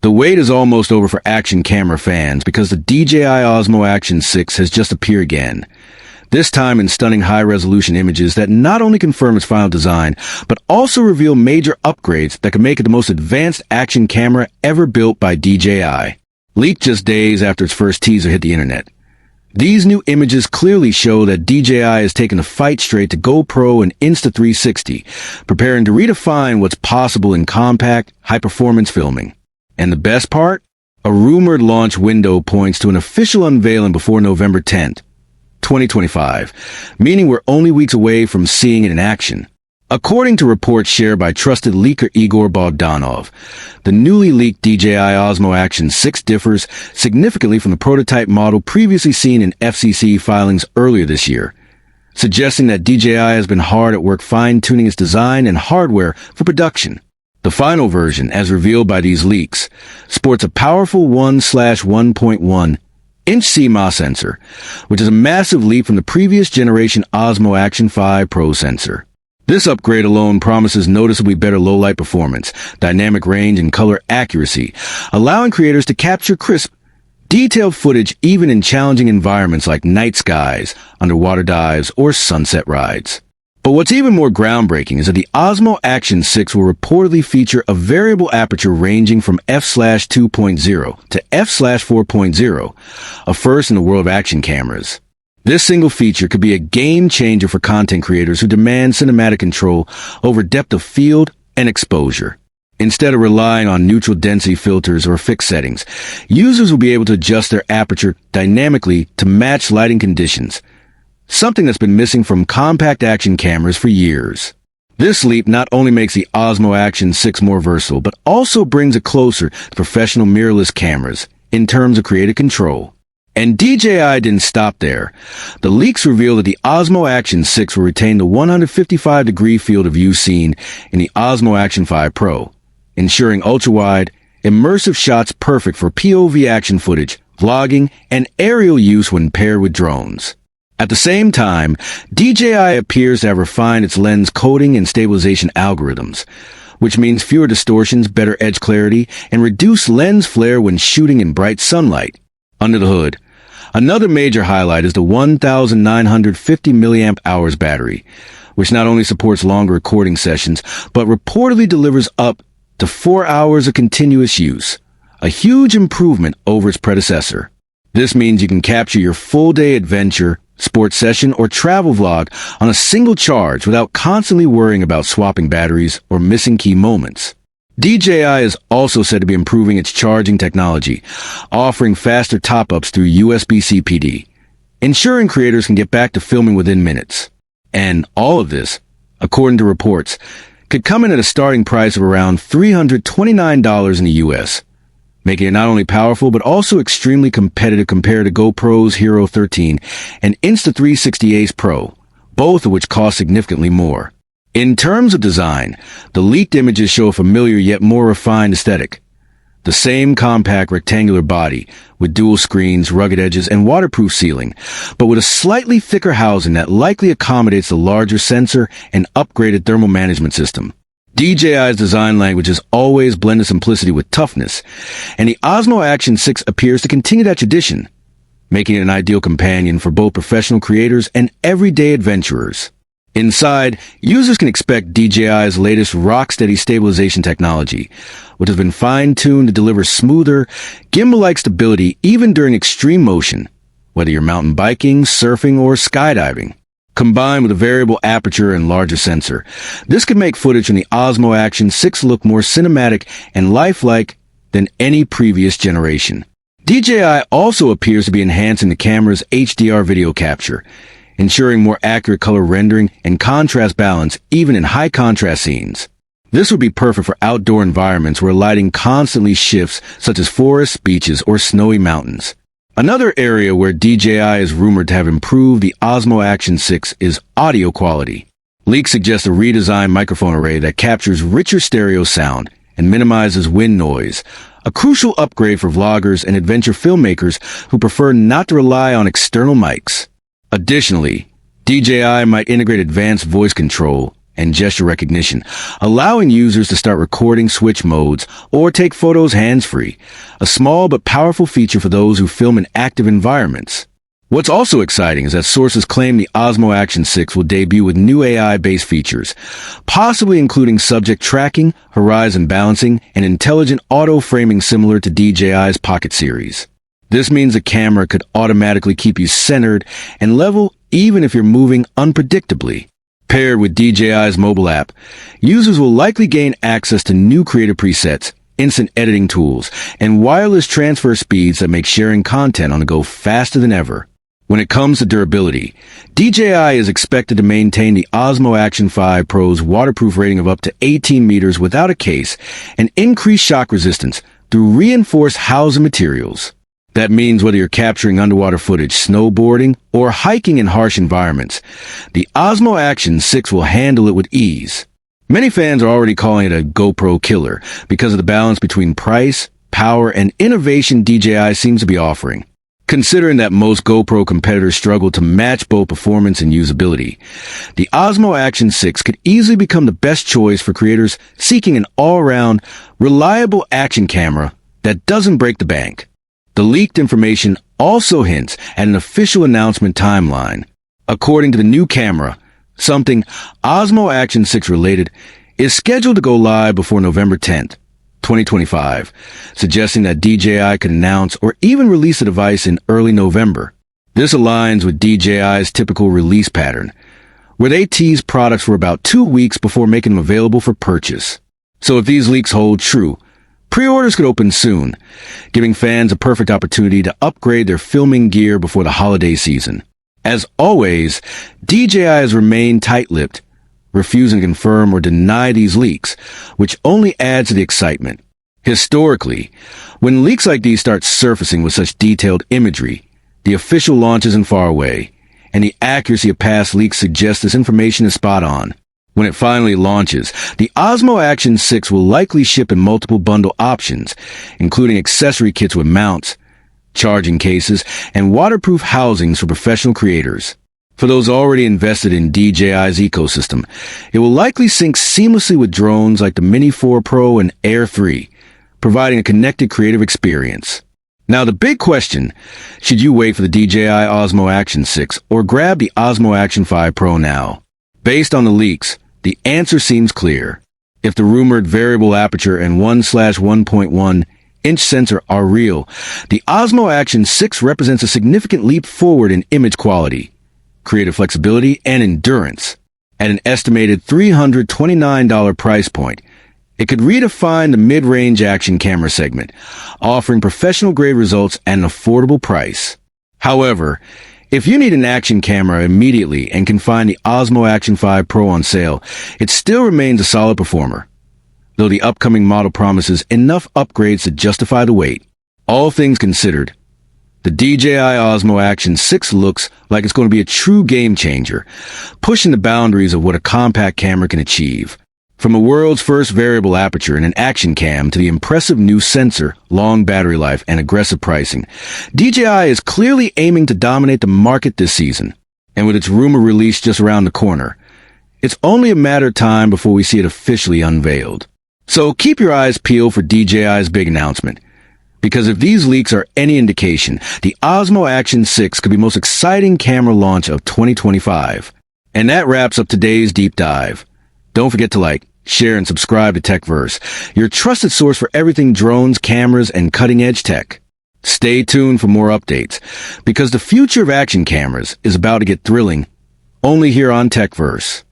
The wait is almost over for action camera fans because the DJI Osmo Action 6 has just appeared again. This time in stunning high-resolution images that not only confirm its final design, but also reveal major upgrades that can make it the most advanced action camera ever built by DJI. Leaked just days after its first teaser hit the internet. These new images clearly show that DJI has taken the fight straight to GoPro and Insta360, preparing to redefine what's possible in compact, high-performance filming. And the best part? A rumored launch window points to an official unveiling before November 10th, 2025, meaning we're only weeks away from seeing it in action. According to reports shared by trusted leaker Igor Bogdanov, the newly leaked DJI Osmo Action 6 differs significantly from the prototype model previously seen in FCC filings earlier this year, suggesting that DJI has been hard at work fine-tuning its design and hardware for production. The final version, as revealed by these leaks, sports a powerful 1/1.1-inch CMOS sensor, which is a massive leap from the previous generation Osmo Action 5 Pro sensor. This upgrade alone promises noticeably better low-light performance, dynamic range, and color accuracy, allowing creators to capture crisp, detailed footage even in challenging environments like night skies, underwater dives, or sunset rides. But what's even more groundbreaking is that the Osmo Action 6 will reportedly feature a variable aperture ranging from f/2.0 to f/4.0, a first in the world of action cameras. This single feature could be a game changer for content creators who demand cinematic control over depth of field and exposure. Instead of relying on neutral density filters or fixed settings, users will be able to adjust their aperture dynamically to match lighting conditions, something that's been missing from compact action cameras for years. This leap not only makes the Osmo Action 6 more versatile, but also brings it closer to professional mirrorless cameras in terms of creative control. And DJI didn't stop there. The leaks reveal that the Osmo Action 6 will retain the 155-degree field of view seen in the Osmo Action 5 Pro, ensuring ultra-wide, immersive shots perfect for POV action footage, vlogging, and aerial use when paired with drones. At the same time, DJI appears to have refined its lens coating and stabilization algorithms, which means fewer distortions, better edge clarity, and reduced lens flare when shooting in bright sunlight. Under the hood, another major highlight is the 1,950 mAh battery, which not only supports longer recording sessions, but reportedly delivers up to 4 hours of continuous use, a huge improvement over its predecessor. This means you can capture your full-day adventure, sports session, or travel vlog on a single charge without constantly worrying about swapping batteries or missing key moments. DJI is also said to be improving its charging technology, offering faster top-ups through USB-C PD, ensuring creators can get back to filming within minutes. And all of this, according to reports, could come in at a starting price of around $329 in the US, making it not only powerful but also extremely competitive compared to GoPro's Hero 13 and Insta360 Ace Pro, both of which cost significantly more. In terms of design, the leaked images show a familiar yet more refined aesthetic. The same compact rectangular body, with dual screens, rugged edges, and waterproof ceiling, but with a slightly thicker housing that likely accommodates the larger sensor and upgraded thermal management system. DJI's design language has always blended simplicity with toughness, and the Osmo Action 6 appears to continue that tradition, making it an ideal companion for both professional creators and everyday adventurers. Inside, users can expect DJI's latest rock-steady stabilization technology, which has been fine-tuned to deliver smoother, gimbal-like stability even during extreme motion, whether you're mountain biking, surfing, or skydiving. Combined with a variable aperture and larger sensor, this could make footage from the Osmo Action 6 look more cinematic and lifelike than any previous generation. DJI also appears to be enhancing the camera's HDR video capture, ensuring more accurate color rendering and contrast balance even in high-contrast scenes. This would be perfect for outdoor environments where lighting constantly shifts, such as forests, beaches, or snowy mountains. Another area where DJI is rumored to have improved the Osmo Action 6 is audio quality. Leaks suggest a redesigned microphone array that captures richer stereo sound and minimizes wind noise, a crucial upgrade for vloggers and adventure filmmakers who prefer not to rely on external mics. Additionally, DJI might integrate advanced voice control, and gesture recognition, allowing users to start recording switch modes or take photos hands-free, a small but powerful feature for those who film in active environments. What's also exciting is that sources claim the Osmo Action 6 will debut with new AI-based features, possibly including subject tracking, horizon balancing, and intelligent auto-framing similar to DJI's Pocket series. This means the camera could automatically keep you centered and level even if you're moving unpredictably. Paired with DJI's mobile app, users will likely gain access to new creative presets, instant editing tools, and wireless transfer speeds that make sharing content on the go faster than ever. When it comes to durability, DJI is expected to maintain the Osmo Action 5 Pro's waterproof rating of up to 18 meters without a case and increased shock resistance through reinforced housing materials. That means whether you're capturing underwater footage, snowboarding, or hiking in harsh environments, the Osmo Action 6 will handle it with ease. Many fans are already calling it a GoPro killer because of the balance between price, power, and innovation DJI seems to be offering. Considering that most GoPro competitors struggle to match both performance and usability, the Osmo Action 6 could easily become the best choice for creators seeking an all-around, reliable action camera that doesn't break the bank. The leaked information also hints at an official announcement timeline. According to the new camera, something Osmo Action 6 related is scheduled to go live before November 10th. 2025, suggesting that DJI could announce or even release the device in early November. This aligns with DJI's typical release pattern, where they tease products for about 2 weeks before making them available for purchase. So if these leaks hold true, pre-orders could open soon, giving fans a perfect opportunity to upgrade their filming gear before the holiday season. As always, DJI has remained tight-lipped, refusing to confirm or deny these leaks, which only adds to the excitement. Historically, when leaks like these start surfacing with such detailed imagery, the official launch isn't far away, and the accuracy of past leaks suggests this information is spot on. When it finally launches, the Osmo Action 6 will likely ship in multiple bundle options, including accessory kits with mounts, charging cases, and waterproof housings for professional creators. For those already invested in DJI's ecosystem, it will likely sync seamlessly with drones like the Mini 4 Pro and Air 3, providing a connected creative experience. Now the big question, should you wait for the DJI Osmo Action 6 or grab the Osmo Action 5 Pro now? Based on the leaks, the answer seems clear. If the rumored variable aperture and 1/1.1-inch sensor are real, the Osmo Action 6 represents a significant leap forward in image quality, creative flexibility, and endurance. At an estimated $329 price point, it could redefine the mid-range action camera segment, offering professional-grade results at an affordable price. However, if you need an action camera immediately and can find the Osmo Action 5 Pro on sale, it still remains a solid performer, though the upcoming model promises enough upgrades to justify the wait. All things considered, the DJI Osmo Action 6 looks like it's going to be a true game changer, pushing the boundaries of what a compact camera can achieve. From the world's first variable aperture and an action cam to the impressive new sensor, long battery life, and aggressive pricing, DJI is clearly aiming to dominate the market this season. And with its rumor release just around the corner, it's only a matter of time before we see it officially unveiled. So keep your eyes peeled for DJI's big announcement. Because if these leaks are any indication, the Osmo Action 6 could be the most exciting camera launch of 2025. And that wraps up today's deep dive. Don't forget to like, share, and subscribe to TechVerse, your trusted source for everything drones, cameras, and cutting-edge tech. Stay tuned for more updates, because the future of action cameras is about to get thrilling, only here on TechVerse.